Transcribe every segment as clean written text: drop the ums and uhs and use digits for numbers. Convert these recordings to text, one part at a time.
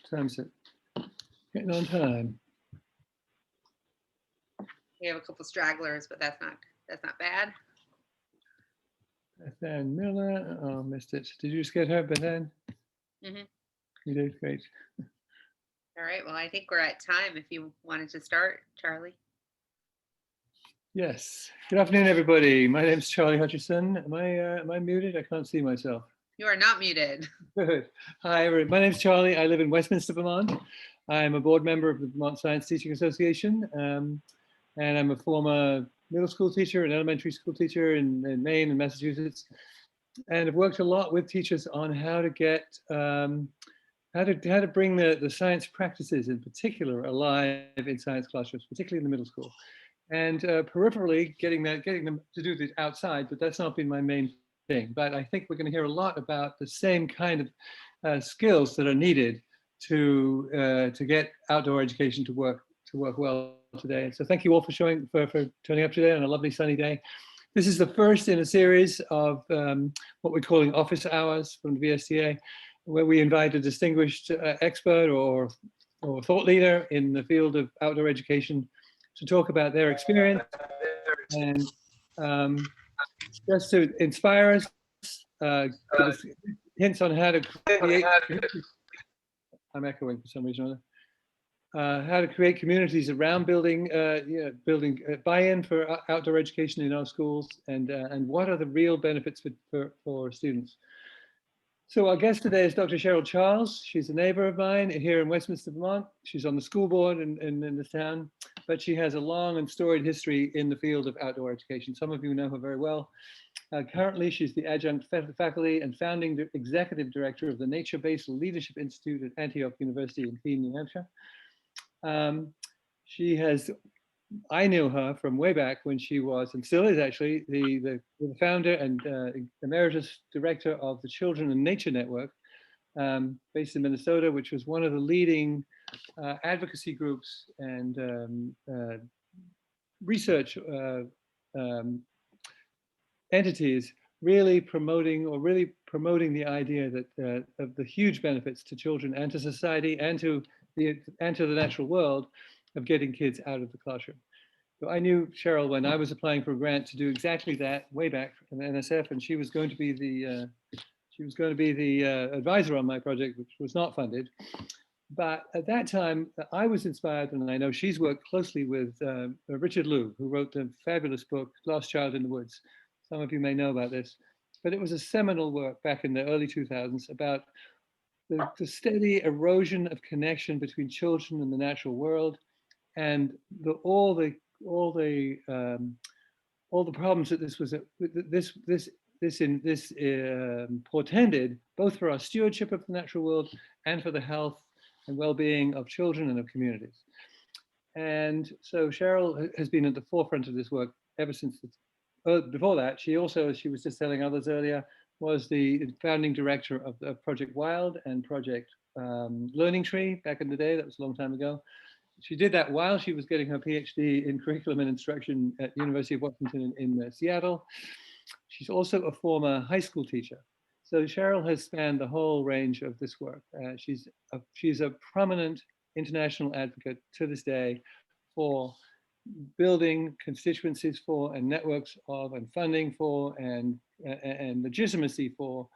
time's it? Getting on time. We have a couple stragglers, but that's not bad. Bethan Miller. Oh, missed it. Did you just get her, Bethan? Mm-hmm. You did, great. All right. Well, I think we're at time. If you wanted to start, Charlie. Yes. Good afternoon, everybody. My name's Charlie Hutchison. Am I muted? I can't see myself. You are not muted. Good. Hi, everybody. My name's Charlie. I live in Westminster, Vermont. I'm a board member of the Vermont Science Teaching Association, and I'm a former middle school teacher and elementary school teacher in Maine and Massachusetts, and I've worked a lot with teachers on how to get how to bring the science practices in particular alive in science classrooms, particularly in the middle school, and peripherally getting them to do this outside. But that's not been my main thing. But I think we're going to hear a lot about the same kind of skills that are needed to get outdoor education to work well today. So thank you all for turning up today on a lovely sunny day. This is the first in a series of what we're calling office hours from the VSTA, where we invite a distinguished expert or thought leader in the field of outdoor education to talk about their experience and just to inspire us, give us hints on how to create. I'm echoing for some reason or other. How to create communities around building buy-in for outdoor education in our schools, and what are the real benefits for students. So our guest today is Dr. Cheryl Charles. She's a neighbor of mine here in Westminster, Vermont. She's on the school board in this town, but she has a long and storied history in the field of outdoor education. Some of you know her very well. Currently, she's the adjunct faculty and founding executive director of the Nature-Based Leadership Institute at Antioch University in Keene, New Hampshire. I knew her from way back when she was, and still is actually, the founder and emeritus director of the Children and Nature Network, based in Minnesota, which was one of the leading advocacy groups and research entities really promoting the idea that of the huge benefits to children and to society and to the natural world of getting kids out of the classroom. So I knew Cheryl when I was applying for a grant to do exactly that way back in the NSF, and she was going to be the advisor on my project, which was not funded. But at that time, I was inspired, and I know she's worked closely with Richard Liu, who wrote the fabulous book, Lost Child in the Woods. Some of you may know about this, but it was a seminal work back in the early 2000s about the steady erosion of connection between children and the natural world, and all the problems that this portended, both for our stewardship of the natural world and for the health and well-being of children and of communities. And so Cheryl has been at the forefront of this work ever since. Before that, she also, as she was just telling others earlier, was the founding director of Project Wild and Project Learning Tree back in the day. That was a long time ago. She did that while she was getting her PhD in curriculum and instruction at the University of Washington in Seattle. She's also a former high school teacher. So Cheryl has spanned the whole range of this work. She's a prominent international advocate to this day for building constituencies for and networks of and funding for and legitimacy for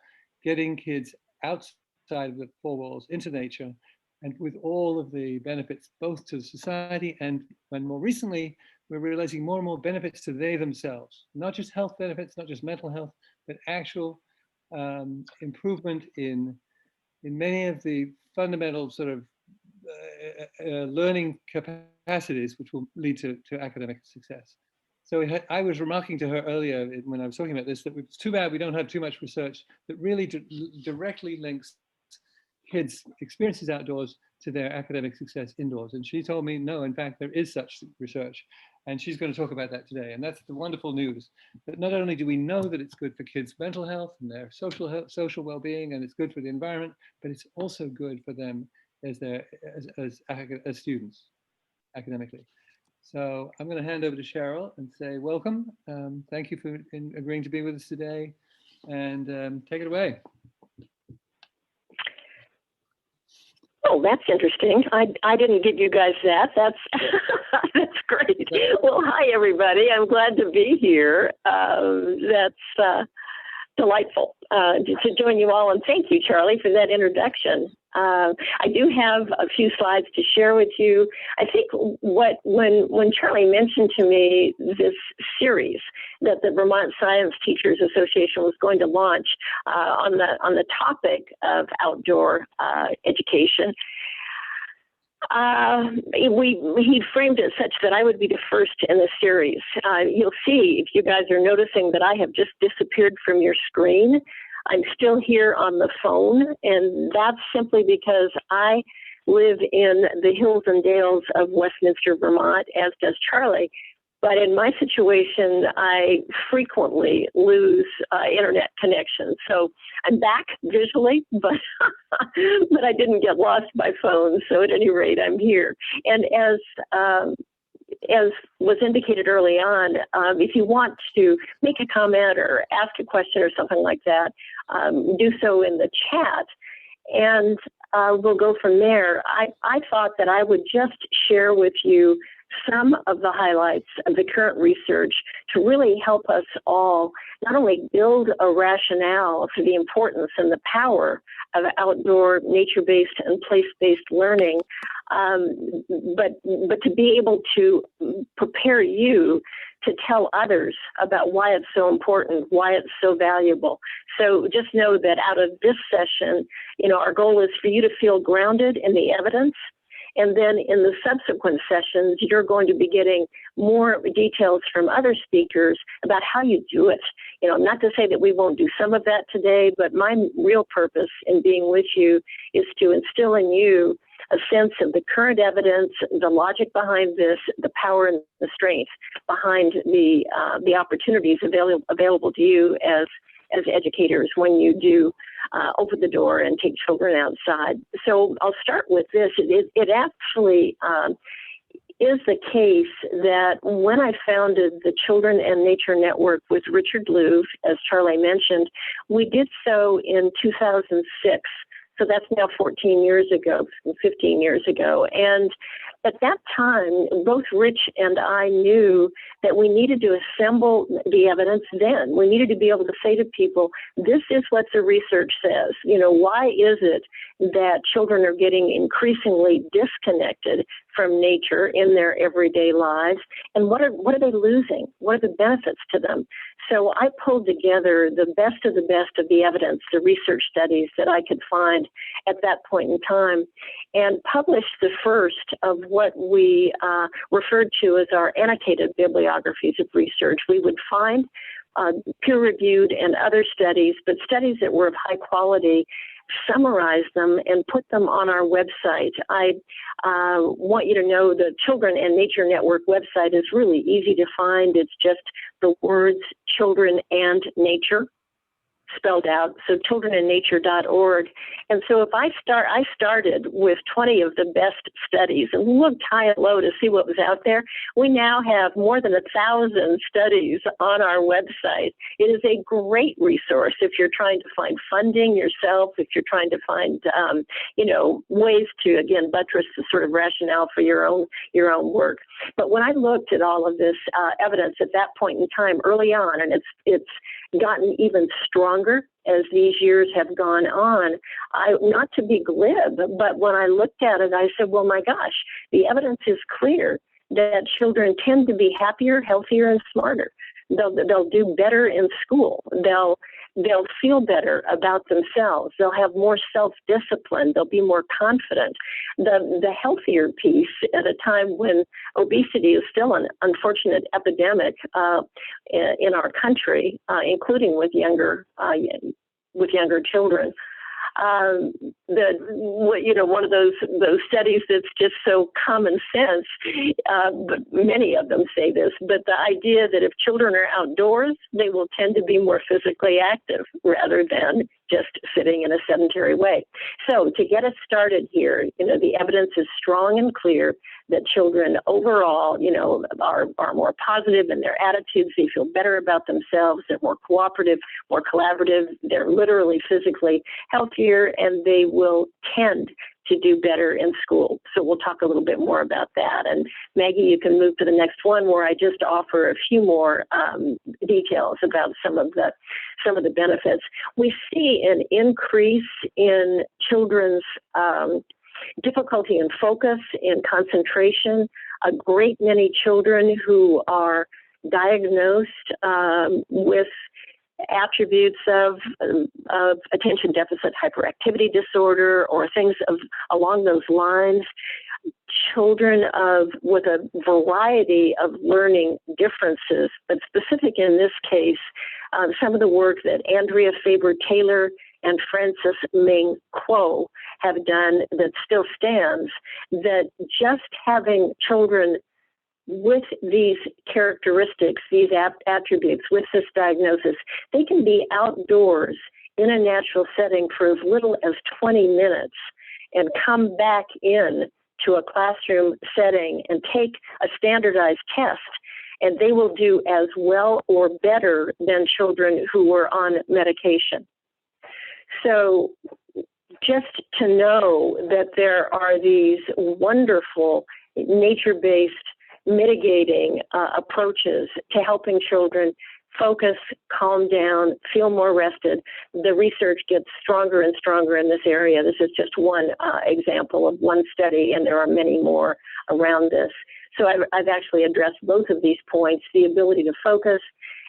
getting kids outside of the four walls into nature, and with all of the benefits both to society and more recently, we're realizing more and more benefits to they themselves, not just health benefits, not just mental health, but actual improvement in many of the fundamental sort of learning capacities which will lead to academic success. So I was remarking to her earlier when I was talking about this that it's too bad we don't have too much research that really directly links kids' experiences outdoors to their academic success indoors. And she told me, no, in fact, there is such research. And she's going to talk about that today. And that's the wonderful news, that not only do we know that it's good for kids' mental health and their social well-being, and it's good for the environment, but it's also good for them as students academically. So I'm going to hand over to Cheryl and say welcome. Thank you for agreeing to be with us today, and take it away. Oh, that's interesting. I didn't give you guys that. That's that's great. Well, hi everybody. I'm glad to be here. That's delightful to join you all, and thank you, Charlie, for that introduction. I do have a few slides to share with you. I think when Charlie mentioned to me this series that the Vermont Science Teachers Association was going to launch on the topic of outdoor education, he framed it such that I would be the first in the series. You'll see, if you guys are noticing, that I have just disappeared from your screen. I'm still here on the phone, and that's simply because I live in the hills and dales of Westminster, Vermont, as does Charlie. But in my situation, I frequently lose internet connection. So I'm back visually, but but I didn't get lost by phone. So at any rate, I'm here. And as was indicated early on, if you want to make a comment or ask a question or something like that, do so in the chat, and we'll go from there. I thought that I would just share with you some of the highlights of the current research to really help us all not only build a rationale for the importance and the power of outdoor nature-based and place-based learning, but to be able to prepare you to tell others about why it's so important, why it's so valuable. So just know that out of this session, our goal is for you to feel grounded in the evidence. And then in the subsequent sessions, you're going to be getting more details from other speakers about how you do it. Not to say that we won't do some of that today, but my real purpose in being with you is to instill in you a sense of the current evidence, the logic behind this, the power and the strength behind the opportunities available to you as educators when you do open the door and take children outside. So I'll start with this. It actually is the case that when I founded the Children and Nature Network with Richard Louv, as Charlie mentioned, we did so in 2006. So that's now 14 years ago, 15 years ago. And at that time, both Rich and I knew that we needed to assemble the evidence then. We needed to be able to say to people, this is what the research says. Why is it that children are getting increasingly disconnected from nature in their everyday lives? And what are they losing? What are the benefits to them? So I pulled together the best of the evidence, the research studies that I could find at that point in time, and published the first of what we referred to as our annotated bibliographies of research. We would find peer-reviewed and other studies, but studies that were of high quality, summarize them and put them on our website. I want you to know the Children and Nature Network website is really easy to find. It's just the words children and nature spelled out, so childrenandnature.org. And so if I started with 20 of the best studies and looked high and low to see what was out there. We now have more than 1,000 studies on our website. It is a great resource if you're trying to find funding yourself, if you're trying to find, ways to, again, buttress the sort of rationale for your own work. But when I looked at all of this evidence at that point in time early on, and it's gotten even stronger as these years have gone on, not to be glib, but when I looked at it, I said, well, my gosh, the evidence is clear that children tend to be happier, healthier, and smarter. They'll do better in school. They'll feel better about themselves. They'll have more self-discipline. They'll be more confident. The healthier piece at a time when obesity is still an unfortunate epidemic in our country, including with younger children. One of those studies that's just so common sense, but many of them say this, but the idea that if children are outdoors, they will tend to be more physically active rather than just sitting in a sedentary way. So to get us started here, the evidence is strong and clear that children overall, are more positive in their attitudes. They feel better about themselves. They're more cooperative, more collaborative. They're literally physically healthier, and they will tend to do better in school. So we'll talk a little bit more about that. And Maggie, you can move to the next one where I just offer a few more details about some of the benefits. We see an increase in children's difficulty in focus, in concentration. A great many children who are diagnosed with attributes of attention deficit hyperactivity disorder or things along those lines. Children with a variety of learning differences, but specific in this case, some of the work that Andrea Faber-Taylor and Francis Ming Kuo have done that still stands, that just having children with these characteristics, these attributes, with this diagnosis, they can be outdoors in a natural setting for as little as 20 minutes and come back in to a classroom setting and take a standardized test, and they will do as well or better than children who were on medication. So just to know that there are these wonderful nature-based mitigating approaches to helping children focus, calm down, feel more rested. The research gets stronger and stronger in this area. This is just one example of one study, and there are many more around this. So I've actually addressed both of these points, the ability to focus,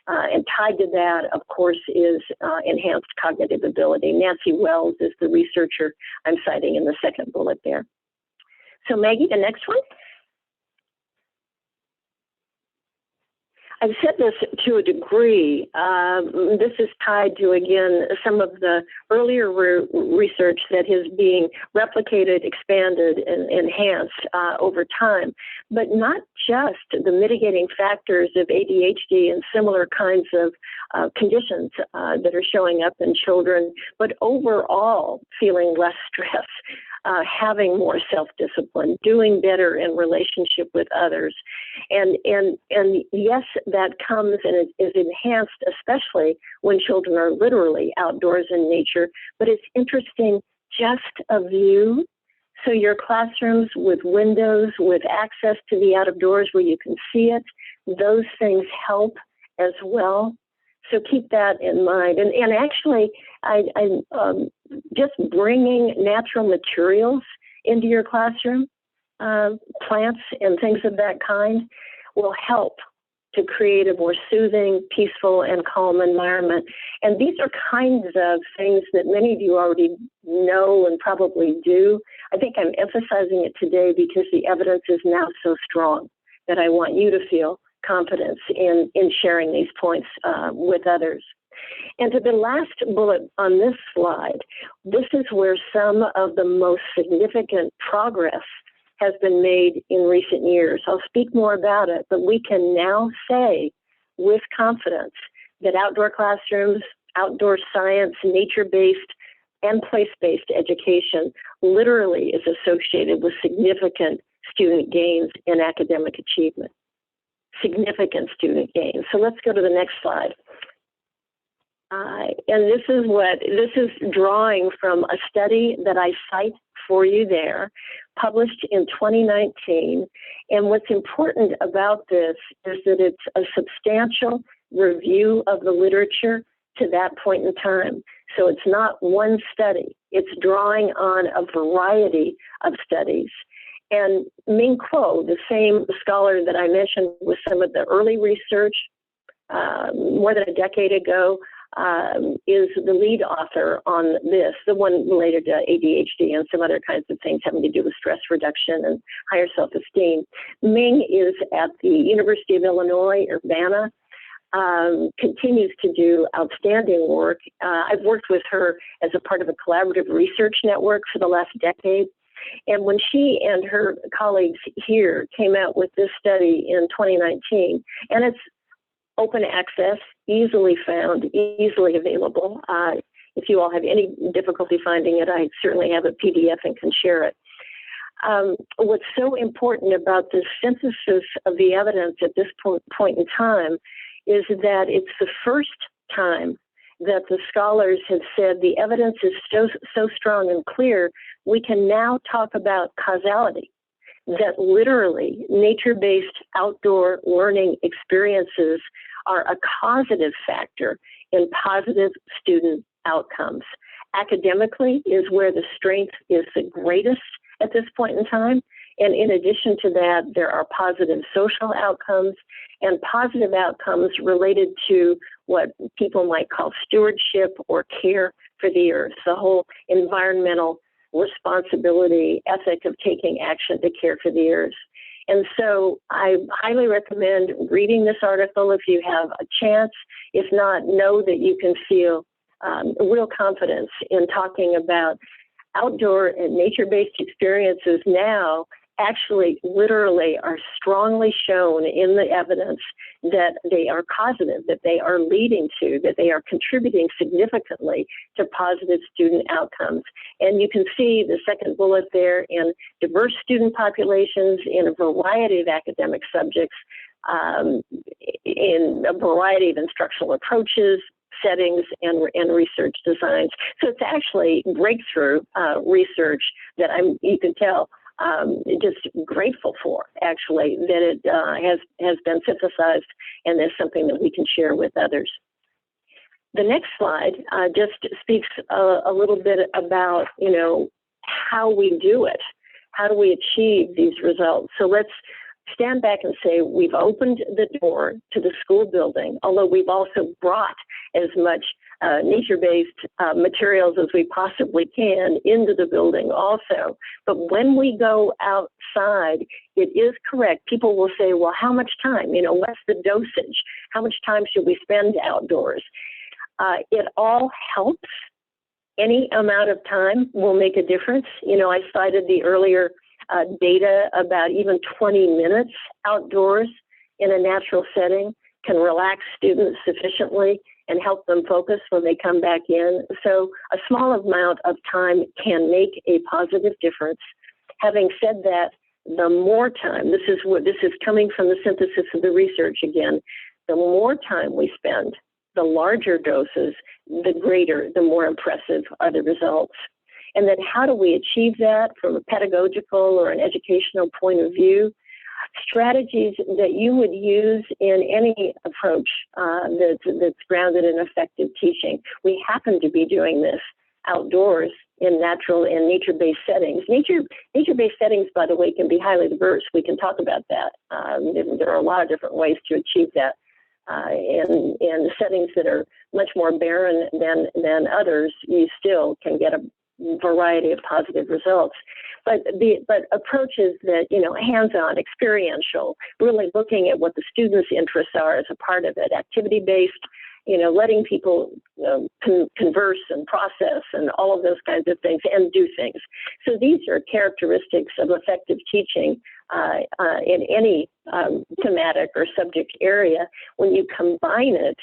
and tied to that, of course, is enhanced cognitive ability. Nancy Wells is the researcher I'm citing in the second bullet there. So Maggie, the next one. I've said this to a degree. This is tied to, again, some of the earlier research that is being replicated, expanded, and enhanced over time, but not just the mitigating factors of ADHD and similar kinds of conditions that are showing up in children, but overall feeling less stress, having more self-discipline, doing better in relationship with others. And yes, that comes and is enhanced, especially when children are literally outdoors in nature. But it's interesting, just a view. So your classrooms with windows, with access to the out of doors where you can see it, those things help as well. So keep that in mind. And actually, I just bringing natural materials into your classroom, plants and things of that kind, will help to create a more soothing, peaceful, and calm environment. And these are kinds of things that many of you already know and probably do. I think I'm emphasizing it today because the evidence is now so strong that I want you to feel confidence in sharing these points with others. And to the last bullet on this slide, this is where some of the most significant progress has been made in recent years. I'll speak more about it, but we can now say with confidence that outdoor classrooms, outdoor science, nature-based, and place-based education literally is associated with significant student gains in academic achievement. Significant student gains. So let's go to the next slide. And this is drawing from a study that I cite for you there, published in 2019. And what's important about this is that it's a substantial review of the literature to that point in time. So it's not one study, it's drawing on a variety of studies. And Ming Kuo, the same scholar that I mentioned with some of the early research more than a decade ago, is the lead author on this, the one related to ADHD and some other kinds of things having to do with stress reduction and higher self-esteem. Ming is at the University of Illinois, Urbana, continues to do outstanding work. I've worked with her as a part of a collaborative research network for the last decade. And when she and her colleagues here came out with this study in 2019, and it's open access, easily found, easily available. If you all have any difficulty finding it, I certainly have a PDF and can share it. What's so important about this synthesis of the evidence at this point in time is that it's the first time that the scholars have said the evidence is so strong and clear, we can now talk about causality, that literally nature-based outdoor learning experiences are a causative factor in positive student outcomes. Academically is where the strength is the greatest at this point in time. And in addition to that, there are positive social outcomes and positive outcomes related to what people might call stewardship or care for the earth, the whole environmental responsibility ethic of taking action to care for the earth. And so I highly recommend reading this article if you have a chance. If not, know that you can feel real confidence in talking about outdoor and nature-based experiences now actually literally are strongly shown in the evidence that they are causative, that they are leading to, that they are contributing significantly to positive student outcomes. And you can see the second bullet there in diverse student populations in a variety of academic subjects, in a variety of instructional approaches, settings, and research designs. So it's actually breakthrough research that you can tell just grateful for, actually, that it has been synthesized and is something that we can share with others. The next slide just speaks a little bit about, how we do it. How do we achieve these results? So let's stand back and say we've opened the door to the school building, although we've also brought as much nature-based materials as we possibly can into the building also. But when we go outside, it is correct. People will say, well, how much time? What's the dosage? How much time should we spend outdoors? It all helps. Any amount of time will make a difference. I cited the earlier data about even 20 minutes outdoors in a natural setting can relax students sufficiently and help them focus when they come back in. So a small amount of time can make a positive difference. Having said that, the more time, this is coming from the synthesis of the research again, the more time we spend, the larger doses, the greater, the more impressive are the results. And then how do we achieve that from a pedagogical or an educational point of view? Strategies that you would use in any approach that's grounded in effective teaching. We happen to be doing this outdoors in natural and nature-based settings. Nature-based settings, by the way, can be highly diverse. We can talk about that. There are a lot of different ways to achieve that. In settings that are much more barren than others, you still can get a variety of positive results. But approaches that, hands-on, experiential, really looking at what the students' interests are as a part of it, activity-based, letting people converse and process and all of those kinds of things and do things. So these are characteristics of effective teaching in any thematic or subject area. When you combine it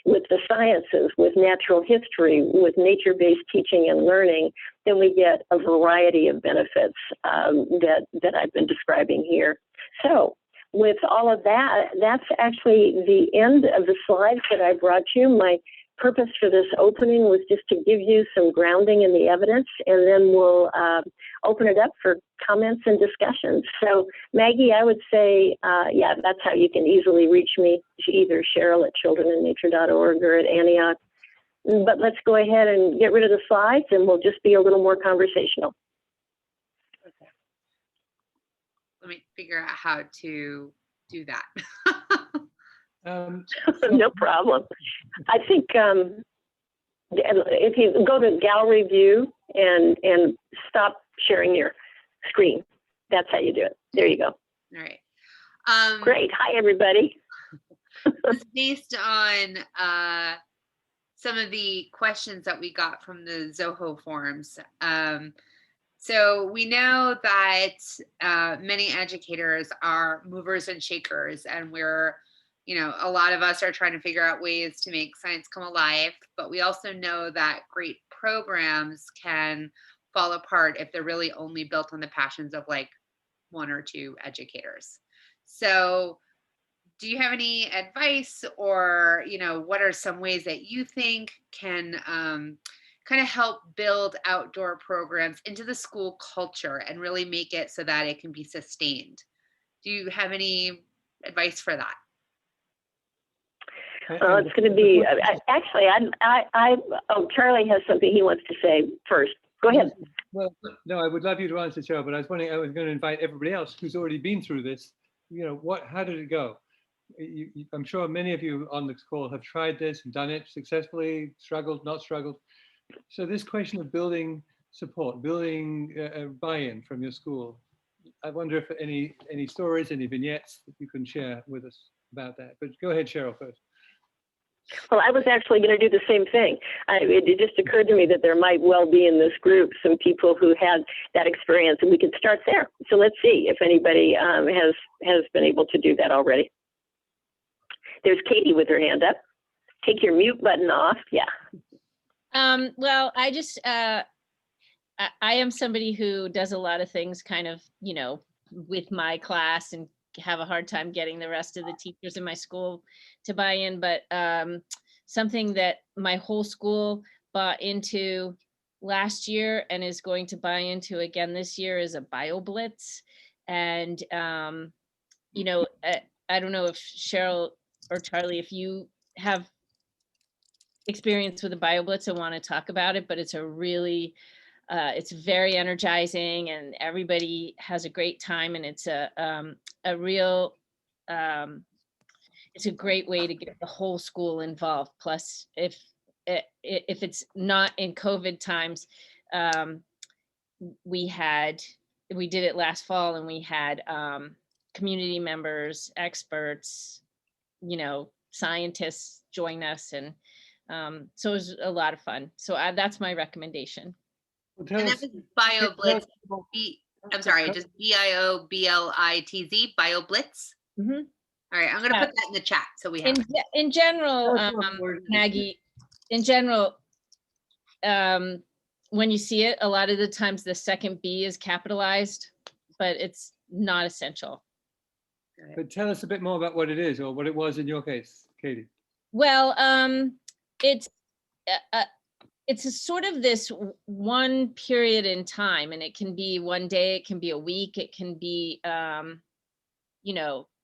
with the sciences, with natural history, with nature-based teaching and learning, then we get a variety of benefits that I've been describing here. So with all of that, that's actually the end of the slides that I brought you. My purpose for this opening was just to give you some grounding in the evidence, and then we'll open it up for comments and discussions. So Maggie, I would say, that's how you can easily reach me, either Cheryl at childrenandnature.org or at Antioch. But let's go ahead and get rid of the slides, and we'll just be a little more conversational. Okay. Let me figure out how to do that. No problem. I think if you go to gallery view and stop sharing your screen, that's how you do it. There you go. All right. Great. Hi, everybody. It's based on some of the questions that we got from the Zoho forums. So we know that many educators are movers and shakers, and a lot of us are trying to figure out ways to make science come alive, but we also know that great programs can fall apart if they're really only built on the passions of like one or two educators. So do you have any advice, or, what are some ways that you think can kind of help build outdoor programs into the school culture and really make it so that it can be sustained? Do you have any advice for that? It's going to be, actually, Charlie has something he wants to say first. Go ahead. Well, no, I would love you to answer, Cheryl, but I was wondering, I was going to invite everybody else who's already been through this. How did it go? I'm sure many of you on this call have tried this and done it successfully, struggled, not struggled. So this question of building support, building buy-in from your school, I wonder if any stories, any vignettes that you can share with us about that. But go ahead, Cheryl, first. Well, I was actually going to do the same thing. It just occurred to me that there might well be in this group some people who had that experience, and we could start there. So let's see if anybody has been able to do that already. There's Katie with her hand up. Take your mute button off. Yeah. Well, I am somebody who does a lot of things kind of, with my class, and have a hard time getting the rest of the teachers in my school to buy in. But something that my whole school bought into last year and is going to buy into again this year is a BioBlitz. And, I don't know if Cheryl or Charlie, if you have experience with a BioBlitz and want to talk about it, but it's a really, it's very energizing and everybody has a great time, and it's a real, it's a great way to get the whole school involved. Plus, if it's not in COVID times, we did it last fall, and we had community members, experts, scientists join us, and so it was a lot of fun. So that's my recommendation. Well, and that was BioBlitz. I'm sorry, just BioBlitz, BioBlitz. Mm-hmm. All right, I'm going to put that in the chat so we have. In general, Maggie, in general, when you see it, a lot of the times the second B is capitalized, but it's not essential. But tell us a bit more about what it is, or what it was in your case, Katie. Well, it's a sort of this one period in time, and it can be one day, it can be a week, it can be,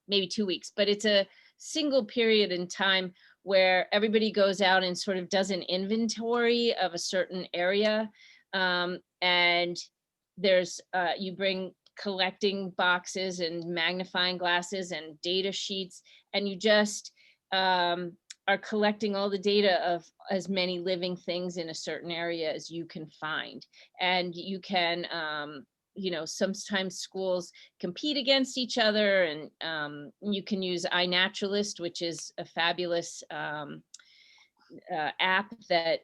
maybe 2 weeks, but it's a single period in time where everybody goes out and sort of does an inventory of a certain area. And there's, you bring collecting boxes and magnifying glasses and data sheets, and you just are collecting all the data of as many living things in a certain area as you can find. And you can, sometimes schools compete against each other, and you can use iNaturalist, which is a fabulous app that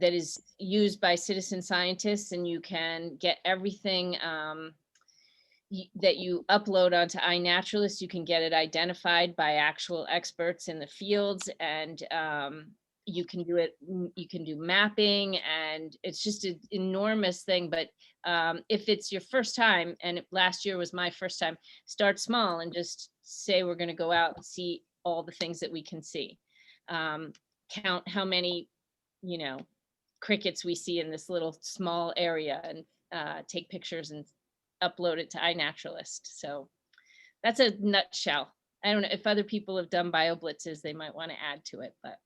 is used by citizen scientists, and you can get everything that you upload onto iNaturalist. You can get it identified by actual experts in the fields, and you can do mapping, and it's just an enormous thing. But if it's your first time, and last year was my first time, start small and just say, we're going to go out and see all the things that we can see. Count how many, crickets we see in this little small area, and take pictures and upload it to iNaturalist. So that's a nutshell. I don't know if other people have done BioBlitzes, they might want to add to it, but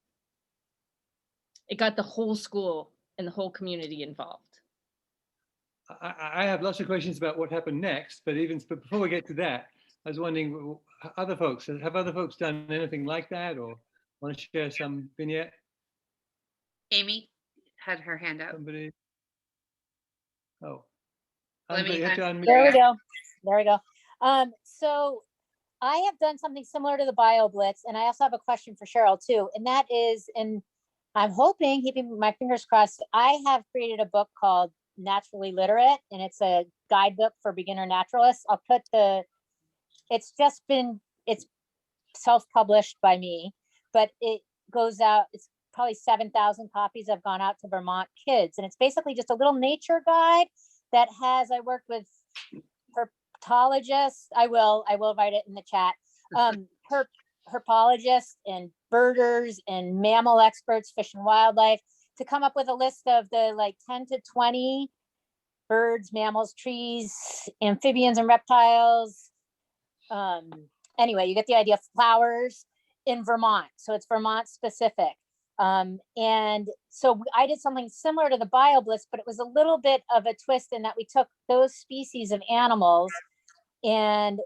it got the whole school and the whole community involved. I have lots of questions about what happened next, but before we get to that, I was wondering, have other folks done anything like that, or want to share some vignette? Amy had her hand up. Somebody? Oh. There we go. So I have done something similar to the BioBlitz, and I also have a question for Cheryl too, and that is, and I'm hoping, keeping my fingers crossed, I have created a book called Naturally Literate, and it's a guidebook for beginner naturalists. It's self-published by me, but it goes out, it's probably 7,000 copies have gone out to Vermont kids, and it's basically just a little nature guide that I worked with herpetologists. I will write it in the chat, herpologists and birders and mammal experts, fish and wildlife, to come up with a list of the like 10 to 20 birds, mammals, trees, amphibians, and reptiles. Anyway, you get the idea. Flowers in Vermont, so it's Vermont specific. And so I did something similar to the BioBlitz, but it was a little bit of a twist in that we took those species of animals and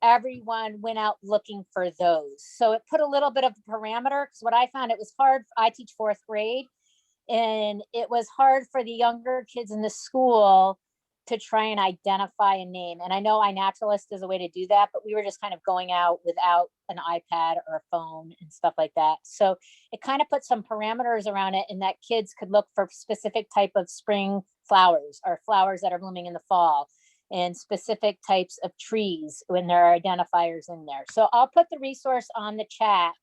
everyone went out looking for those. So it put a little bit of a parameter, because what I found, it was hard. I teach 4th grade, and it was hard for the younger kids in the school to try and identify a name. And I know iNaturalist is a way to do that, but we were just kind of going out without an iPad or a phone and stuff like that. So it kind of put some parameters around it, in that kids could look for specific type of spring flowers or flowers that are blooming in the fall, and specific types of trees when there are identifiers in there. So I'll put the resource on the chat.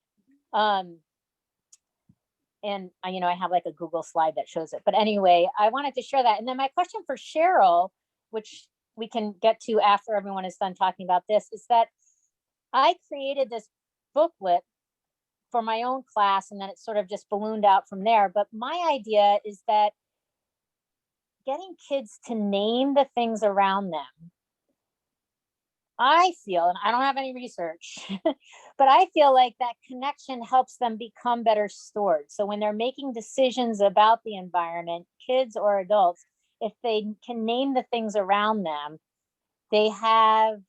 And I have like a Google slide that shows it. But anyway, I wanted to share that. And then my question for Cheryl, which we can get to after everyone is done talking about this, is that I created this booklet for my own class, and then it sort of just ballooned out from there. But my idea is that getting kids to name the things around them, I feel, and I don't have any research, but I feel like that connection helps them become better stewards. So when they're making decisions about the environment, kids or adults, if they can name the things around them, they have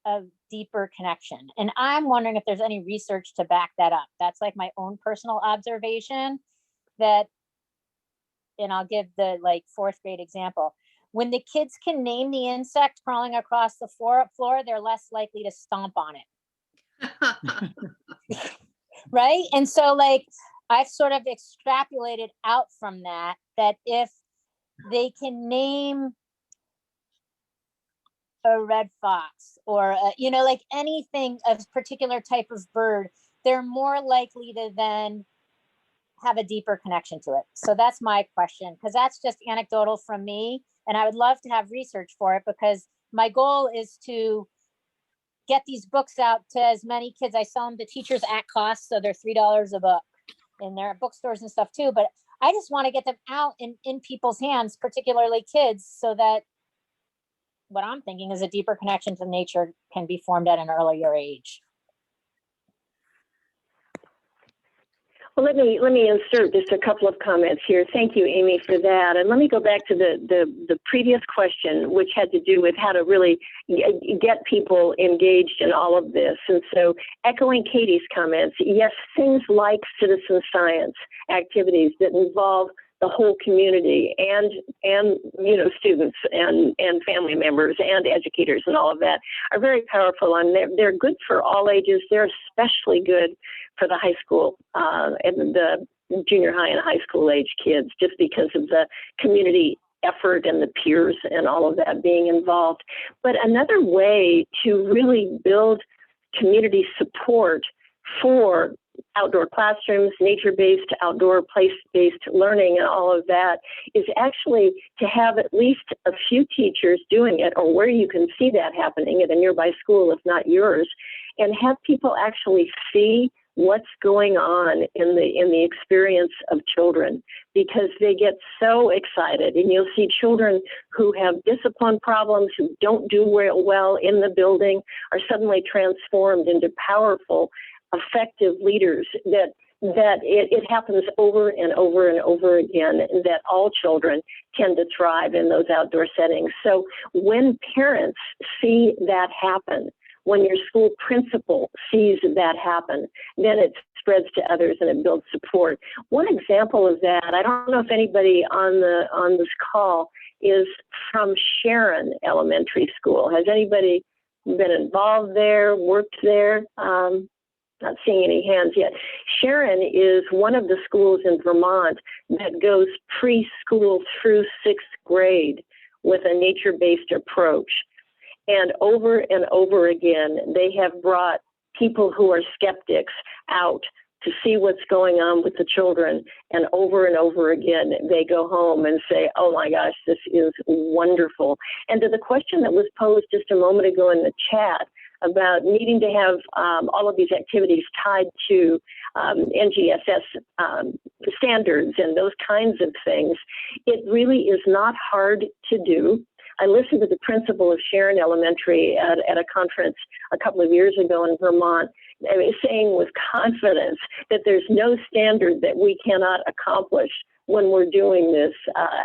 a deeper connection. And I'm wondering if there's any research to back that up. That's like my own personal observation, that, and I'll give the like 4th grade example. When the kids can name the insect crawling across the floor, they're less likely to stomp on it. Right? And so like, I've sort of extrapolated out from that if they can name a red fox or, like anything of particular type of bird, they're more likely to then have a deeper connection to it. So that's my question, because that's just anecdotal from me. And I would love to have research for it, because my goal is to get these books out to as many kids. I sell them to teachers at cost, so they're $3 a book, and they're at bookstores and stuff too. But I just want to get them out in people's hands, particularly kids, so that what I'm thinking is a deeper connection to nature can be formed at an earlier age. Well, let me insert just a couple of comments here. Thank you, Amy, for that. And let me go back to the previous question, which had to do with how to really get people engaged in all of this. And so, echoing Katie's comments, yes, things like citizen science activities that involve the whole community and students and family members and educators and all of that are very powerful, and they're good for all ages. They're especially good for the high school and the junior high and high school age kids, just because of the community effort and the peers and all of that being involved. But another way to really build community support for outdoor classrooms, nature-based, outdoor place-based learning and all of that is actually to have at least a few teachers doing it, or where you can see that happening at a nearby school, if not yours, and have people actually see what's going on in the experience of children, because they get so excited. And you'll see children who have discipline problems, who don't do well in the building, are suddenly transformed into powerful, effective leaders. That it happens over and over and over again, that all children tend to thrive in those outdoor settings. So when parents see that happen, when your school principal sees that happen, then it spreads to others and it builds support. One example of that, I don't know if anybody on this call is from Sharon Elementary School. Has anybody been involved there, worked there? Not seeing any hands yet. Sharon is one of the schools in Vermont that goes preschool through 6th grade with a nature-based approach. And over again, they have brought people who are skeptics out to see what's going on with the children. And over again, they go home and say, oh my gosh, this is wonderful. And to the question that was posed just a moment ago in the chat, about needing to have all of these activities tied to NGSS standards and those kinds of things, it really is not hard to do. I listened to the principal of Sharon Elementary at a conference a couple of years ago in Vermont, saying with confidence that there's no standard that we cannot accomplish when we're doing this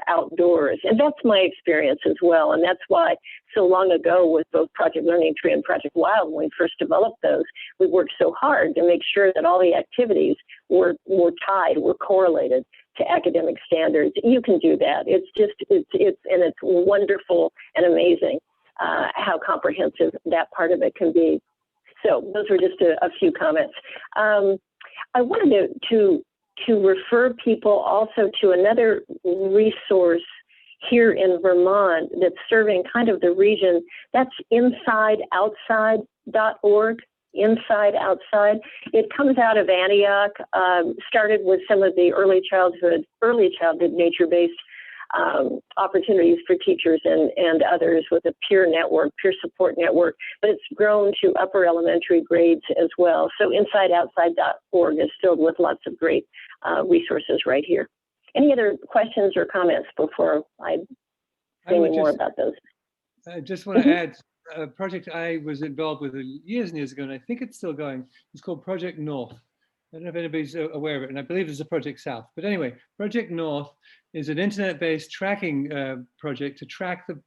outdoors. And that's my experience as well. And that's why so long ago with both Project Learning Tree and Project Wild, when we first developed those, we worked so hard to make sure that all the activities were tied, were correlated to academic standards. You can do that. It's wonderful and amazing how comprehensive that part of it can be. So those were just a few comments. I wanted to refer people also to another resource here in Vermont that's serving kind of the region. That's insideoutside.org. Inside Outside. It comes out of Antioch, started with some of the early childhood nature-based opportunities for teachers and others with a peer support network, but it's grown to upper elementary grades as well. So insideoutside.org is filled with lots of great resources right here. Any other questions or comments before I say any more about those? I just want to add a project I was involved with years and years ago, and I think it's still going. It's called Project North. I don't know if anybody's aware of it, and I believe there's a Project South. But anyway, Project North is an internet-based tracking project to track the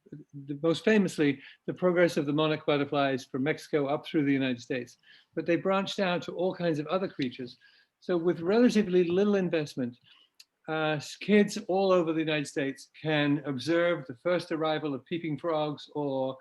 most famously the progress of the monarch butterflies from Mexico up through the United States. But they branched out to all kinds of other creatures. So with relatively little investment, kids all over the United States can observe the first arrival of peeping frogs or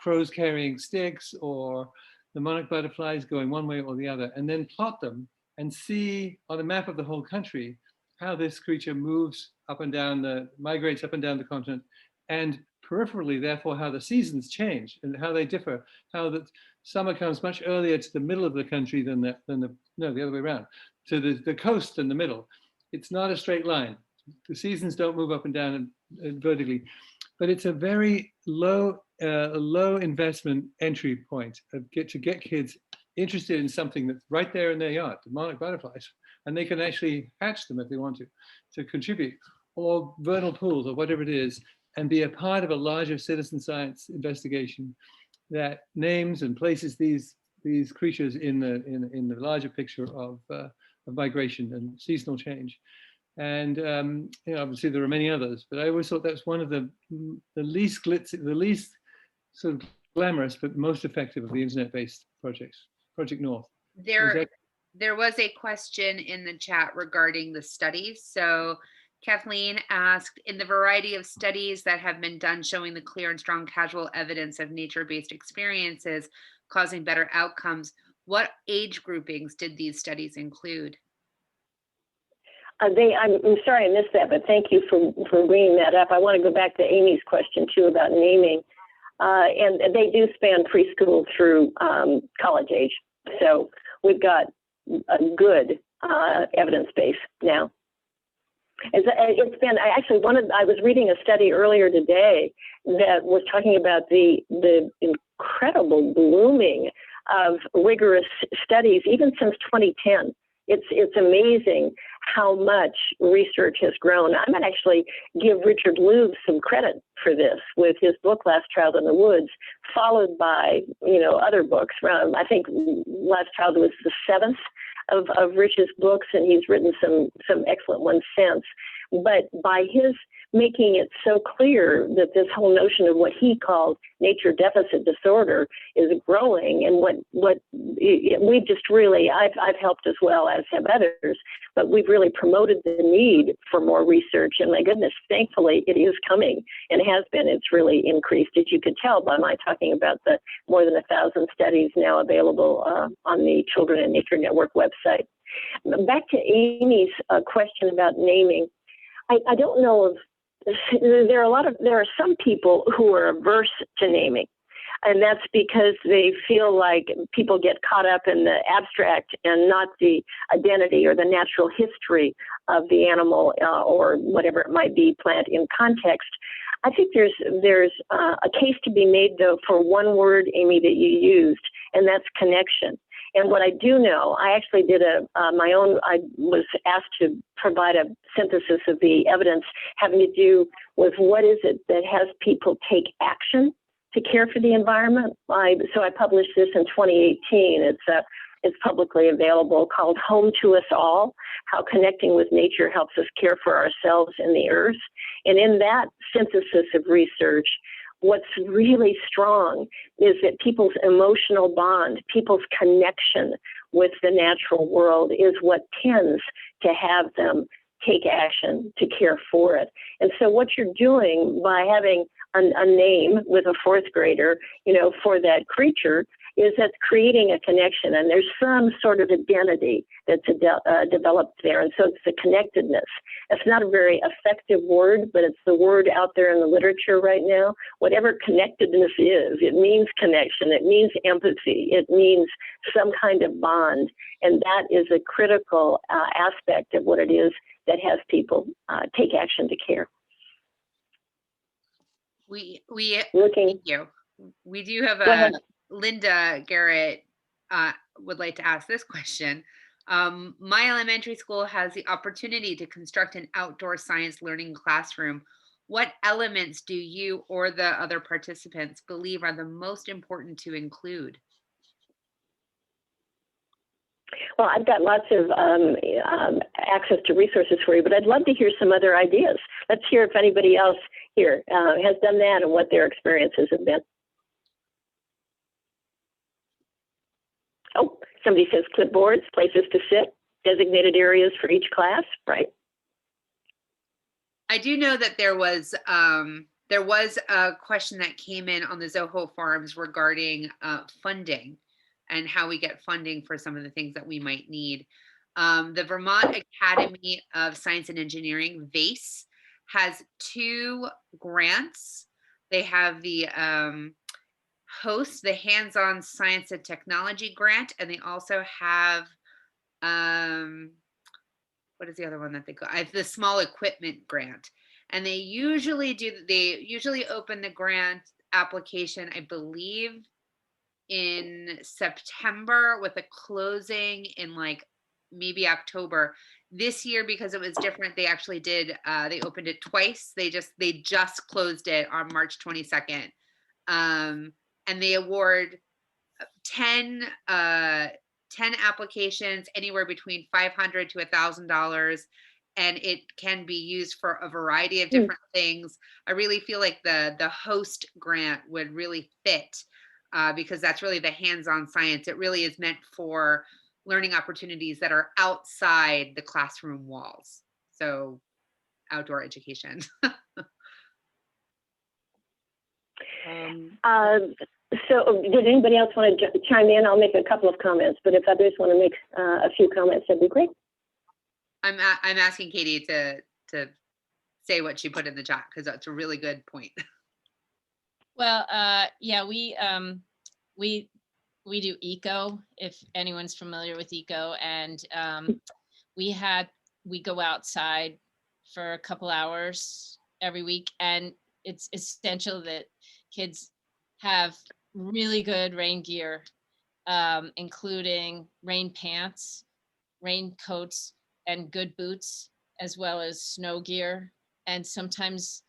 crows carrying sticks or the monarch butterflies going one way or the other, and then plot them and see on a map of the whole country how this creature moves up and down, migrates up and down the continent, and peripherally, therefore, how the seasons change and how they differ, how the summer comes much earlier to the middle of the country than the other way around, to the coast and the middle. It's not a straight line. The seasons don't move up and down and vertically, but it's a very low investment entry point to get kids interested in something that's right there in their yard, the monarch butterflies, and they can actually hatch them if they want to contribute, or vernal pools or whatever it is, and be a part of a larger citizen science investigation that names and places these creatures in the larger picture of migration and seasonal change. And obviously there are many others, but I always thought that's one of the least sort of glamorous but most effective of the internet-based projects. Project North. There was a question in the chat regarding the studies. So Kathleen asked, in the variety of studies that have been done showing the clear and strong causal evidence of nature-based experiences causing better outcomes, what age groupings did these studies include? I'm sorry I missed that, but thank you for bringing that up. I want to go back to Amy's question too about naming. And they do span preschool through college age. So we've got a good evidence base now. It's been actually I was reading a study earlier today that was talking about the incredible blooming of rigorous studies even since 2010. It's amazing how much research has grown. I might actually give Richard Louv some credit for this with his book, Last Child in the Woods, followed by, other books. I think Last Child was the 7th of Rich's books, and he's written some excellent ones since. But by his making it so clear that this whole notion of what he called nature deficit disorder is growing, and what we've just really, I've helped as well, as have others, but we've really promoted the need for more research. And my goodness, thankfully it is coming and has been. It's really increased, as you could tell by my talking about the more than 1,000 studies now available on the Children and Nature Network website. Back to Amy's question about naming. I don't know of, there are some people who are averse to naming, and that's because they feel like people get caught up in the abstract and not the identity or the natural history of the animal or whatever it might be, plant in context. I think there's a case to be made, though, for one word, Amy, that you used, and that's connection. And what I do know, I actually did my own, I was asked to provide a synthesis of the evidence having to do with what is it that has people take action to care for the environment. So I published this in 2018. It's publicly available, called Home to Us All, How Connecting with Nature Helps Us Care for Ourselves and the Earth. And in that synthesis of research, what's really strong is that people's emotional bond, people's connection with the natural world is what tends to have them take action to care for it. And so what you're doing by having a name with a fourth grader, for that creature, is that's creating a connection, and there's some sort of identity that's developed there. And so it's the connectedness. It's not a very effective word, but it's the word out there in the literature right now. Whatever connectedness is, it means connection, it means empathy, it means some kind of bond. And that is a critical aspect of what it is that has people take action to care. Thank you. We do have Linda Garrett would like to ask this question. My elementary school has the opportunity to construct an outdoor science learning classroom. What elements do you or the other participants believe are the most important to include? Well, I've got lots of access to resources for you, but I'd love to hear some other ideas. Let's hear if anybody else here has done that and what their experiences have been. Oh, somebody says clipboards, places to sit, designated areas for each class, right? I do know that there was a question that came in on the Zoho forums regarding funding and how we get funding for some of the things that we might need. The Vermont Academy of Science and Engineering, VASE, has 2 grants. They have the host, the hands-on science and technology grant, and they also have what is the other one that they call? The small equipment grant. And they usually open the grant application, I believe, in September with a closing in like maybe October. This year, because it was different, they actually did, they opened it twice. They just closed it on March 22nd. And they award 10 applications, anywhere between $500 to $1,000, and it can be used for a variety of different things. I really feel like the host grant would really fit because that's really the hands-on science. It really is meant for learning opportunities that are outside the classroom walls. So outdoor education. So did anybody else want to chime in? I'll make a couple of comments, but if others want to make a few comments, that'd be great. I'm asking Katie to say what she put in the chat, because that's a really good point. Well, yeah, we do ECO, if anyone's familiar with ECO, and we go outside for a couple hours every week, and it's essential that kids have really good rain gear, including rain pants, rain coats, and good boots, as well as snow gear. And sometimes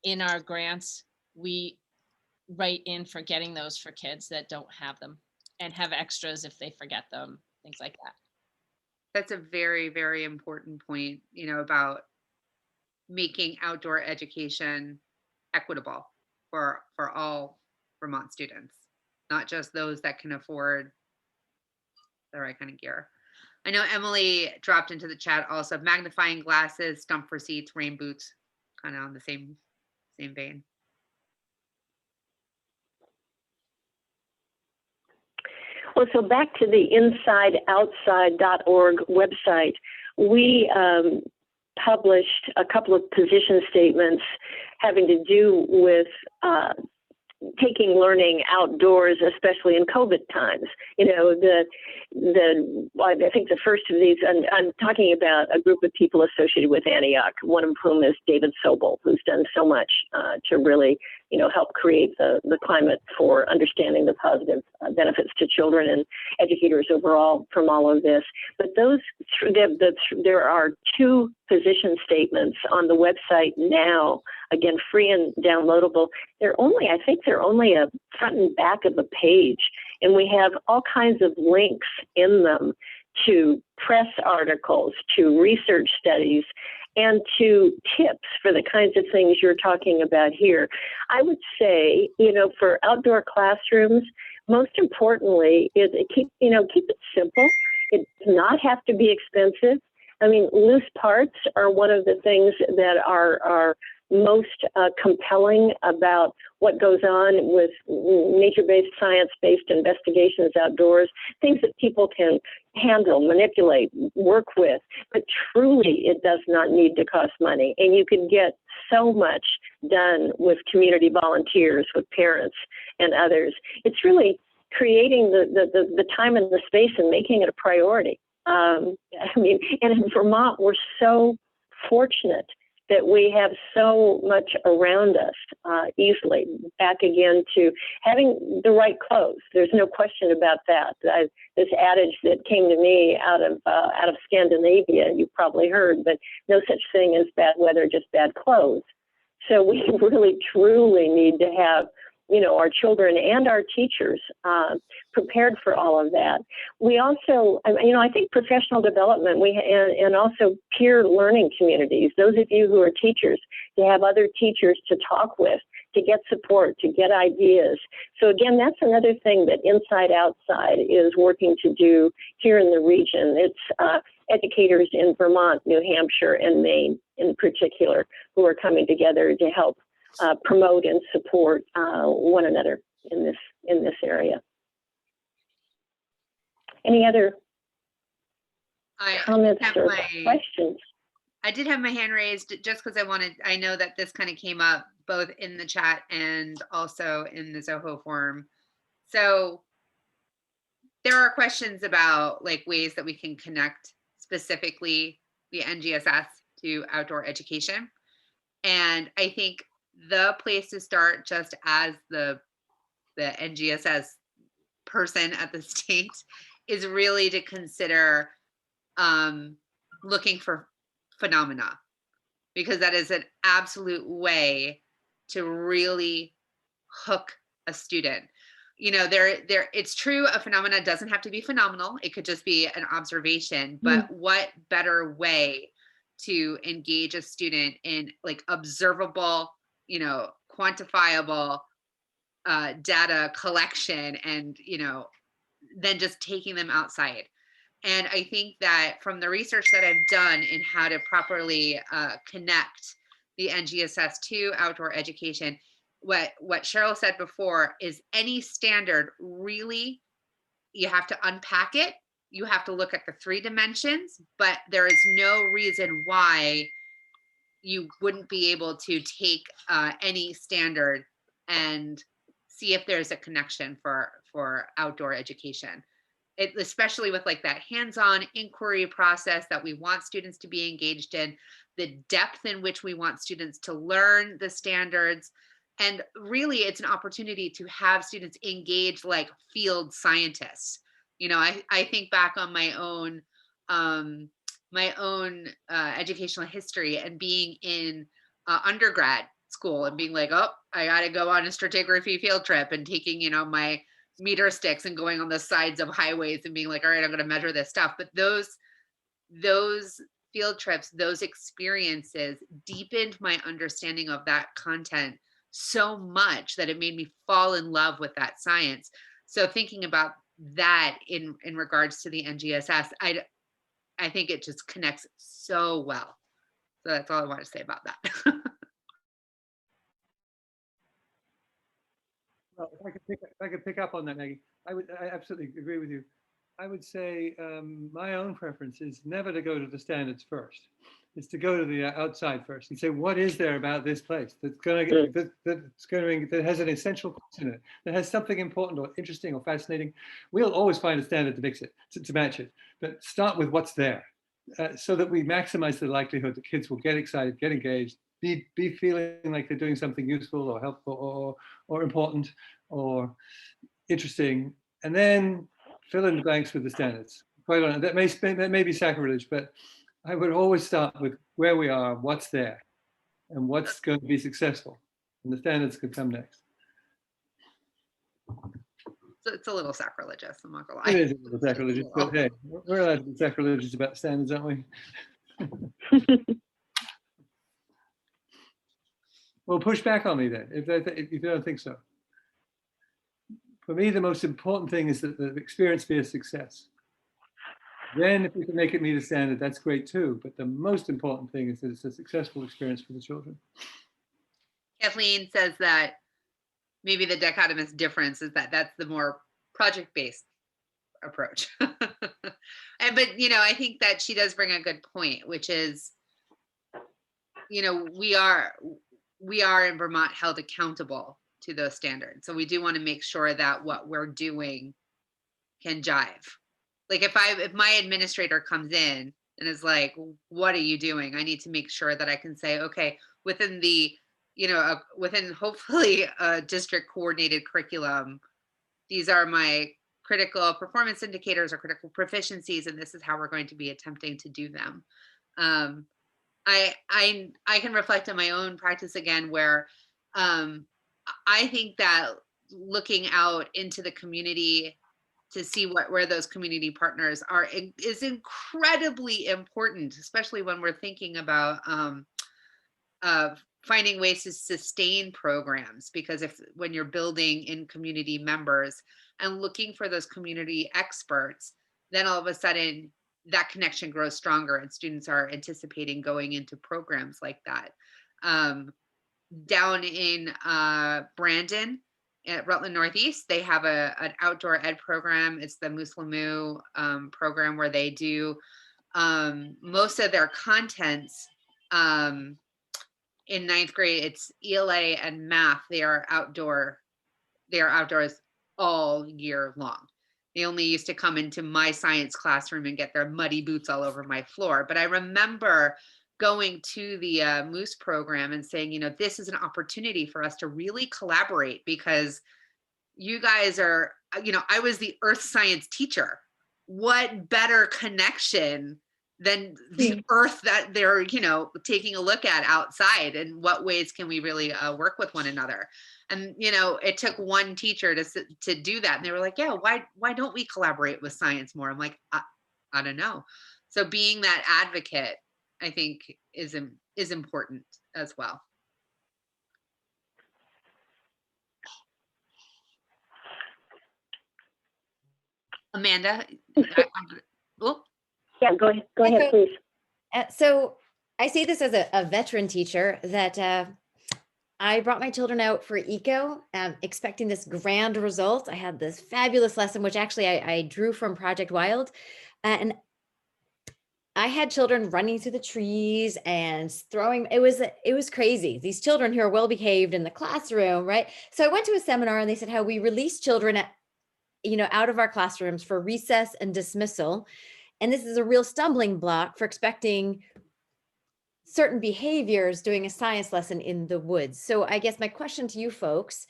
in our grants, we write in for getting those for kids that don't have them, and have extras if they forget them, things like that. That's a very, very important point, about making outdoor education equitable for all Vermont students, not just those that can afford the right kind of gear. I know Emily dropped into the chat also magnifying glasses, stump for seats, rain boots, kind of on the same vein. Well, so back to the insideoutside.org website, we published a couple of position statements having to do with taking learning outdoors, especially in COVID times. I think the first of these, and I'm talking about a group of people associated with Antioch, one of whom is David Sobel, who's done so much to really, help create the climate for understanding the positive benefits to children and educators overall from all of this. But there are 2 position statements on the website now, again, free and downloadable. I think they're only a front and back of a page, and we have all kinds of links in them to press articles, to research studies, and to tips for the kinds of things you're talking about here. I would say, for outdoor classrooms, most importantly is keep it simple. It does not have to be expensive. I mean, loose parts are one of the things that are most compelling about what goes on with nature-based, science-based investigations outdoors, things that people can handle, manipulate, work with. But truly, it does not need to cost money. And you can get so much done with community volunteers, with parents and others. It's really creating the time and the space and making it a priority. And in Vermont, we're so fortunate that we have so much around us easily. Back again to having the right clothes. There's no question about that. This adage that came to me out of Scandinavia, you've probably heard, but no such thing as bad weather, just bad clothes. So we really, truly need to have our children and our teachers prepared for all of that. We also, I think professional development, and also peer learning communities, those of you who are teachers, to have other teachers to talk with, to get support, to get ideas. So again, that's another thing that Inside Outside is working to do here in the region. It's educators in Vermont, New Hampshire, and Maine in particular, who are coming together to help promote and support one another in this area. Any other comments or questions? I did have my hand raised just because I know that this kind of came up both in the chat and also in the Zoho forum. So there are questions about ways that we can connect specifically the NGSS to outdoor education. And I think the place to start, just as the NGSS person at the state, is really to consider looking for phenomena, because that is an absolute way to really hook a student. It's true, a phenomena doesn't have to be phenomenal. It could just be an observation, but what better way to engage a student in observable, quantifiable data collection, and than just taking them outside. And I think that from the research that I've done in how to properly connect the NGSS to outdoor education, what Cheryl said before is any standard, really, you have to unpack it. You have to look at the 3 dimensions, but there is no reason why you wouldn't be able to take any standard and see if there's a connection for outdoor education. Especially with that hands-on inquiry process that we want students to be engaged in, the depth in which we want students to learn the standards. And really, it's an opportunity to have students engage like field scientists. I think back on my own educational history and being in undergrad school and being like, oh, I got to go on a stratigraphy field trip and taking, my meter sticks and going on the sides of highways and being like, all right, I'm going to measure this stuff. But those field trips, those experiences deepened my understanding of that content so much that it made me fall in love with that science. So thinking about that in regards to the NGSS, I think it just connects so well. So that's all I want to say about that. Well, if I could pick up on that, Maggie, I absolutely agree with you. I would say my own preference is never to go to the standards first. It's to go to the outside first and say, what is there about this place that has an essential course in it, that has something important or interesting or fascinating? We'll always find a standard to mix it, to match it, but start with what's there, so that we maximize the likelihood that kids will get excited, get engaged, be feeling like they're doing something useful or helpful or important or interesting, and then fill in the blanks with the standards. Quite honest, that may be sacrilege, but I would always start with where we are, what's there, and what's going to be successful, and the standards could come next. So it's a little sacrilegious, I'm not gonna lie. It is a little sacrilegious, but hey, we're allowed to be sacrilegious about standards, aren't we? Well, push back on me then, if you don't think so. For me, the most important thing is that the experience be a success. Then if we can make it meet a standard, that's great too. But the most important thing is that it's a successful experience for the children. Kathleen says that maybe the dichotomous difference is that that's the more project-based approach. But I think that she does bring a good point, which is, we are in Vermont held accountable to those standards. So we do want to make sure that what we're doing can jive. Like if my administrator comes in and is like, what are you doing? I need to make sure that I can say, okay, within the, within hopefully a district coordinated curriculum, these are my critical performance indicators or critical proficiencies, and this is how we're going to be attempting to do them. I can reflect on my own practice again, where I think that looking out into the community to see where those community partners are is incredibly important, especially when we're thinking about finding ways to sustain programs, because when you're building in community members and looking for those community experts, then all of a sudden that connection grows stronger and students are anticipating going into programs like that. Down in Brandon at Rutland Northeast, they have an outdoor ed program. It's the Moose Lamoo program, where they do most of their contents in ninth grade. It's ELA and math. They are outdoors all year long. They only used to come into my science classroom and get their muddy boots all over my floor. But I remember going to the Moose program and saying, this is an opportunity for us to really collaborate, because you guys are, I was the earth science teacher. What better connection than the earth that they're, taking a look at outside, and what ways can we really work with one another? And, it took one teacher to do that. And they were like, yeah, why don't we collaborate with science more? I'm like, I don't know. So being that advocate, I think is important as well. Amanda? Yeah, go ahead, please. So I say this as a veteran teacher, that I brought my children out for eco, expecting this grand result. I had this fabulous lesson, which actually I drew from Project Wild. And I had children running through the trees and throwing, it was crazy. These children who are well behaved in the classroom, right? So I went to a seminar and they said how we release children out of our classrooms for recess and dismissal. And this is a real stumbling block for expecting certain behaviors doing a science lesson in the woods. So I guess my question to you folks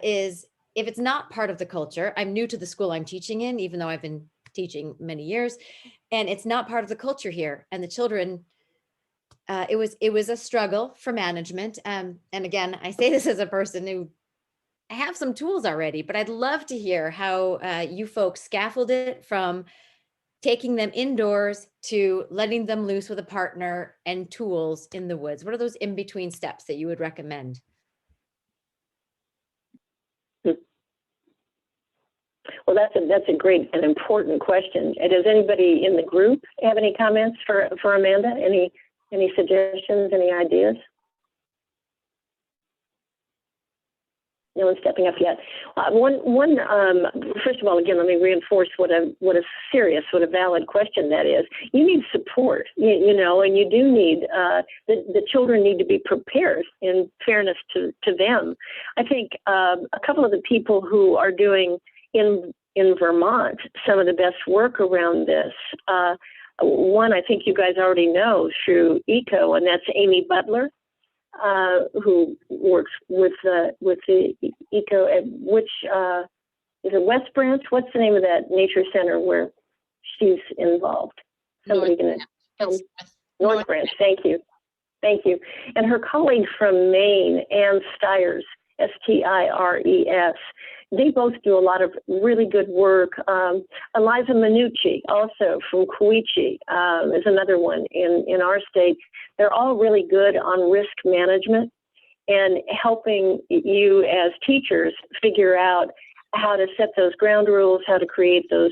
is, if it's not part of the culture, I'm new to the school I'm teaching in, even though I've been teaching many years, and it's not part of the culture here, and the children, it was a struggle for management. And again, I say this as a person who I have some tools already, but I'd love to hear how you folks scaffold it from taking them indoors to letting them loose with a partner and tools in the woods. What are those in-between steps that you would recommend? Well, that's a great and important question. Does anybody in the group have any comments for Amanda? Any suggestions? Any ideas? No one's stepping up yet. First of all, again, let me reinforce what a valid question that is. You need support, and you do need, the children need to be prepared in fairness to them. I think a couple of the people who are doing in Vermont some of the best work around this, one I think you guys already know through ECO, and that's Amy Butler. who works with the eco, which is it West Branch? What's the name of that nature center where she's involved? Somebody going to tell me. North Branch. Thank you. Thank you. And her colleague from Maine, Ann Stiers, S-T-I-R-E-S, they both do a lot of really good work. Eliza Minucci, also from Cowiche, is another one in our state. They're all really good on risk management and helping you as teachers figure out how to set those ground rules, how to create those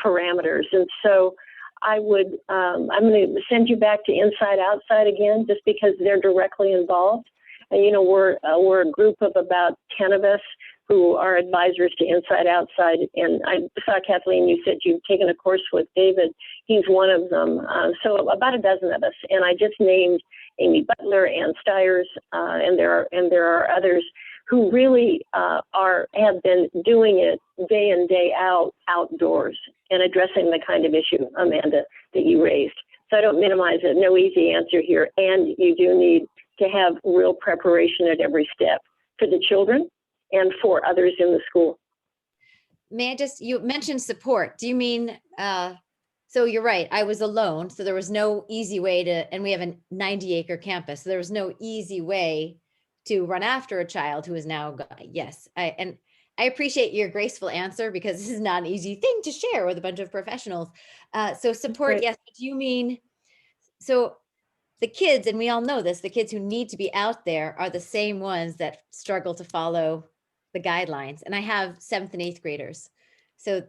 parameters. And so I'm going to send you back to Inside Outside again, just because they're directly involved. And, you know, we're a group of about 10 of us who are advisors to Inside Outside. And I saw, Kathleen, you said you've taken a course with David. He's one of them. So about a dozen of us. And I just named Amy Butler, Ann Stiers, and there are others who really have been doing it day in, day out, outdoors, and addressing the kind of issue, Amanda, that you raised. So I don't minimize it. No easy answer here. And you do need to have real preparation at every step for the children and for others in the school. May I just, you mentioned support. Do you mean, so you're right, I was alone, so there was no easy way to, and we have a 90-acre campus, so there was no easy way to run after a child who is now, yes. And I appreciate your graceful answer, because this is not an easy thing to share with a bunch of professionals. So support, Right. yes, but do you mean, so the kids, and we all know this, the kids who need to be out there are the same ones that struggle to follow the guidelines. And I have 7th and 8th graders. So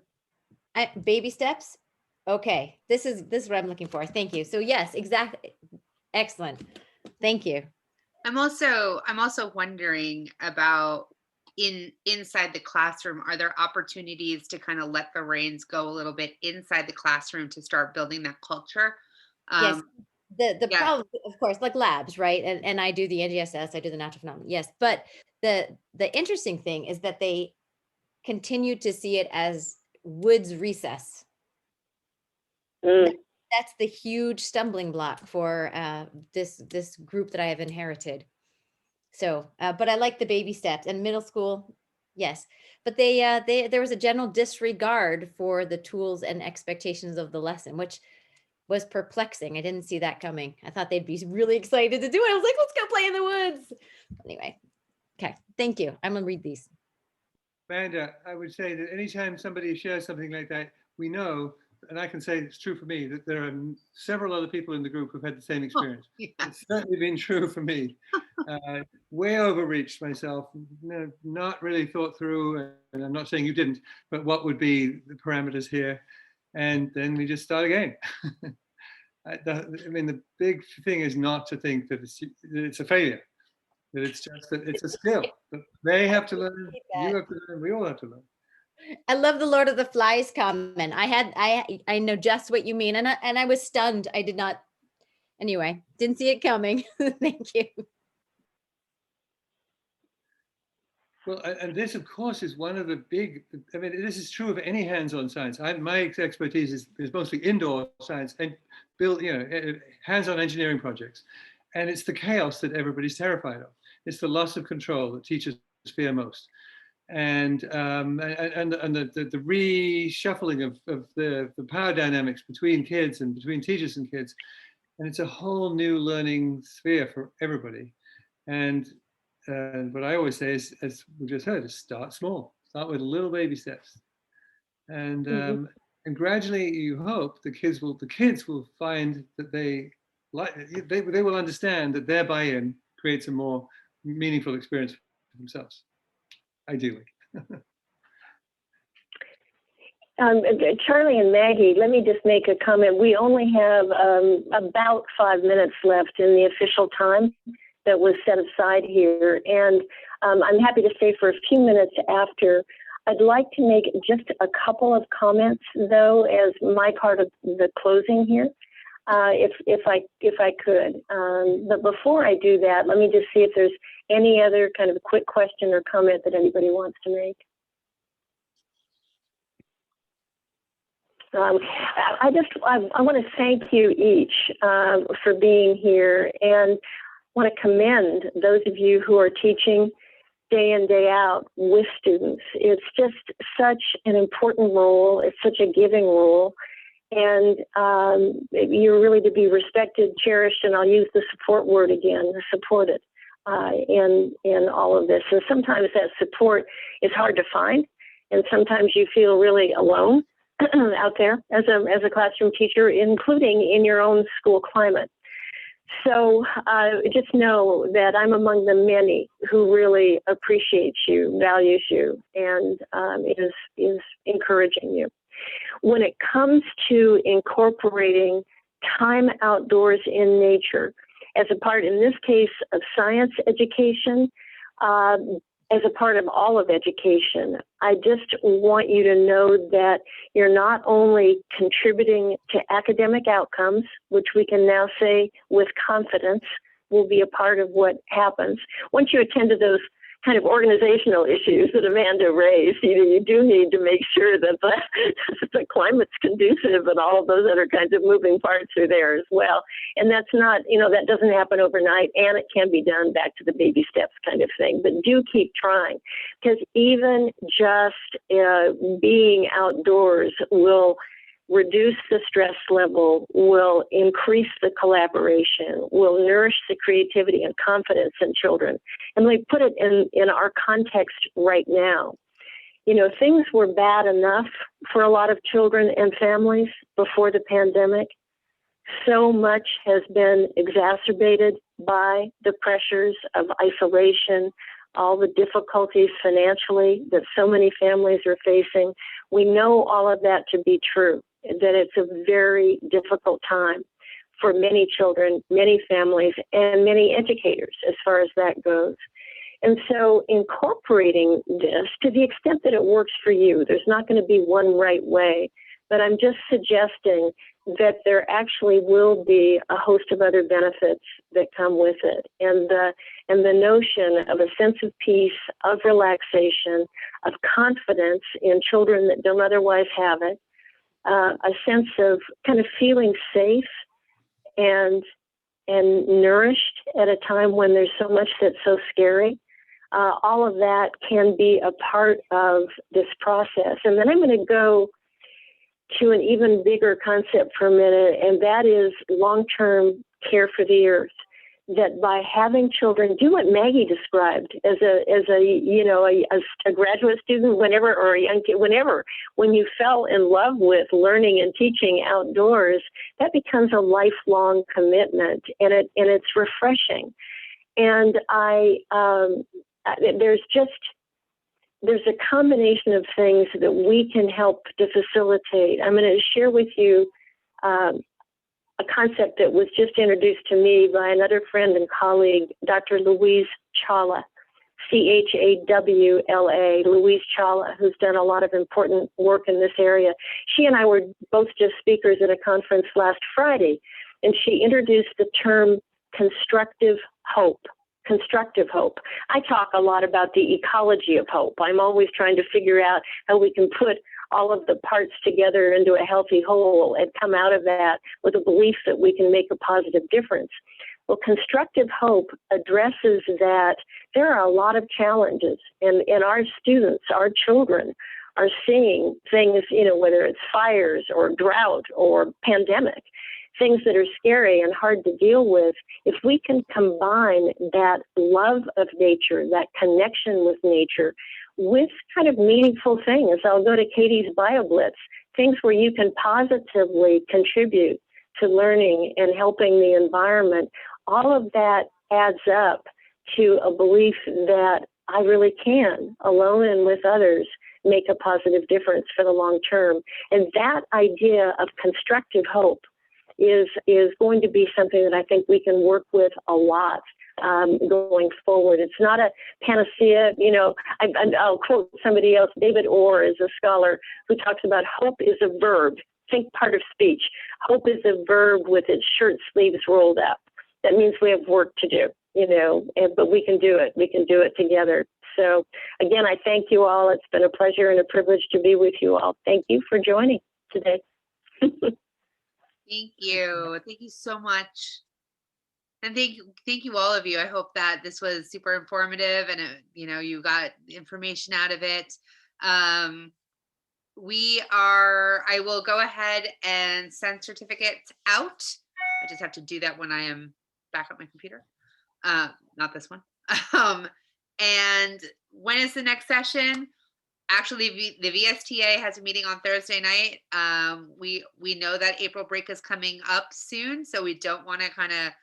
baby steps. Okay. This is what I'm looking for. Thank you. So yes, exactly. Excellent. Thank you. I'm also wondering about inside the classroom, are there opportunities to kind of let the reins go a little bit inside the classroom to start building that culture? Yes. The Yeah. problem, of course, like labs, right? And I do the NGSS, I do the natural phenomenon. Yes. But the interesting thing is that they continue to see it as woods recess. That's the huge stumbling block for this group that I have inherited. So, but I like the baby steps, and middle school, yes. But there was a general disregard for the tools and expectations of the lesson, which was perplexing. I didn't see that coming. I thought they'd be really excited to do it. I was like, let's go play in the woods. Anyway, okay, thank you. I'm gonna read these. Amanda, I would say that anytime somebody shares something like that, we know, and I can say it's true for me, that there are several other people in the group who've had the same experience. Yeah. It's certainly been true for me. Way overreached myself, not really thought through, and I'm not saying you didn't, but what would be the parameters here? And then we just start again. I mean, the big thing is not to think that it's a failure, that it's just that it's a skill. That they have to learn, you have to learn, we all have to learn. I love the Lord of the Flies comment. I know just what you mean, and I was stunned. I did not. Anyway, didn't see it coming. Thank you. Well, and this, of course, is one of the big, I mean, this is true of any hands-on science. My expertise is mostly indoor science and hands-on engineering projects. And it's the chaos that everybody's terrified of. It's the loss of control that teachers fear most. And the reshuffling of the power dynamics between kids and between teachers and kids. And it's a whole new learning sphere for everybody. And what I always say is, as we just heard, is start small. Start with little baby steps, and and gradually, you hope the kids will find that they will understand that their buy-in creates a more meaningful experience for themselves. Ideally. Charlie and Maggie, let me just make a comment. We only have about 5 minutes left in the official time that was set aside here. And I'm happy to stay for a few minutes after. I'd like to make just a couple of comments, though, as my part of the closing here, if I could. But before I do that, let me just see if there's any other kind of quick question or comment that anybody wants to make. I want to thank you each for being here. And want to commend those of you who are teaching day in, day out with students. It's just such an important role. It's such a giving role. And you're really to be respected, cherished, and I'll use the support word again, supported in all of this. And sometimes that support is hard to find, and sometimes you feel really alone out there as a classroom teacher, including in your own school climate. So just know that I'm among the many who really appreciates you, values you, and is encouraging you. When it comes to incorporating time outdoors in nature as a part, in this case, of science education, as a part of all of education, I just want you to know that you're not only contributing to academic outcomes, which we can now say with confidence will be a part of what happens. Once you attend to those kind of organizational issues that Amanda raised, you do need to make sure that the climate's conducive and all of those other kinds of moving parts are there as well. And that's not, that doesn't happen overnight, and it can be done back to the baby steps kind of thing. But do keep trying, because even just being outdoors will reduce the stress level, will increase the collaboration, will nourish the creativity and confidence in children. And let me put it in our context right now. Things were bad enough for a lot of children and families before the pandemic. So much has been exacerbated by the pressures of isolation, all the difficulties financially that so many families are facing. We know all of that to be true, that it's a very difficult time for many children, many families, and many educators as far as that goes. And so incorporating this to the extent that it works for you, there's not going to be one right way, but I'm just suggesting that there actually will be a host of other benefits that come with it. And the notion of a sense of peace, of relaxation, of confidence in children that don't otherwise have it, a sense of kind of feeling safe and nourished at a time when there's so much that's so scary. All of that can be a part of this process. And then I'm going to go to an even bigger concept for a minute, and that is long-term care for the earth. That by having children do what Maggie described as a graduate student, whenever, or a young kid, whenever, when you fell in love with learning and teaching outdoors, that becomes a lifelong commitment, and it's refreshing. And there's a combination of things that we can help to facilitate. I'm going to share with you a concept that was just introduced to me by another friend and colleague, Dr. Louise Chawla, C-H-A-W-L-A, Louise Chawla, who's done a lot of important work in this area. She and I were both just speakers at a conference last Friday, and she introduced the term constructive hope. Constructive hope. I talk a lot about the ecology of hope. I'm always trying to figure out how we can put all of the parts together into a healthy whole and come out of that with a belief that we can make a positive difference. Well, constructive hope addresses that there are a lot of challenges, and our students, our children, are seeing things, whether it's fires or drought or pandemic, things that are scary and hard to deal with. If we can combine that love of nature, that connection with nature, with kind of meaningful things. I'll go to Katie's BioBlitz, things where you can positively contribute to learning and helping the environment. All of that adds up to a belief that I really can, alone and with others, make a positive difference for the long term. And that idea of constructive hope is going to be something that I think we can work with a lot going forward. It's not a panacea. I'll quote somebody else. David Orr is a scholar who talks about hope is a verb. Think part of speech. Hope is a verb with its shirt sleeves rolled up. That means we have work to do, but we can do it. We can do it together. So again, I thank you all. It's been a pleasure and a privilege to be with you all. Thank you for joining today. Thank you. Thank you so much. And thank you all of you. I hope that this was super informative and you got information out of it. I will go ahead and send certificates out. I just have to do that when I am back at my computer. Not this one. And when is the next session? Actually, the VSTA has a meeting on Thursday night. We know that April break is coming up soon, so we don't want to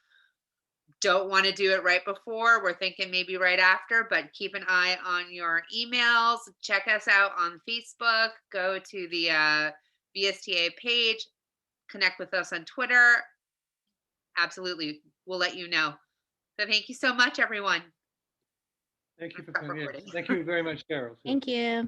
do it right before. We're thinking maybe right after, but keep an eye on your emails. Check us out on Facebook. Go to the VSTA page. Connect with us on Twitter. Absolutely, we'll let you know. So thank you so much, everyone. Thank you for coming in. Thank you very much, Cheryl. Thank you.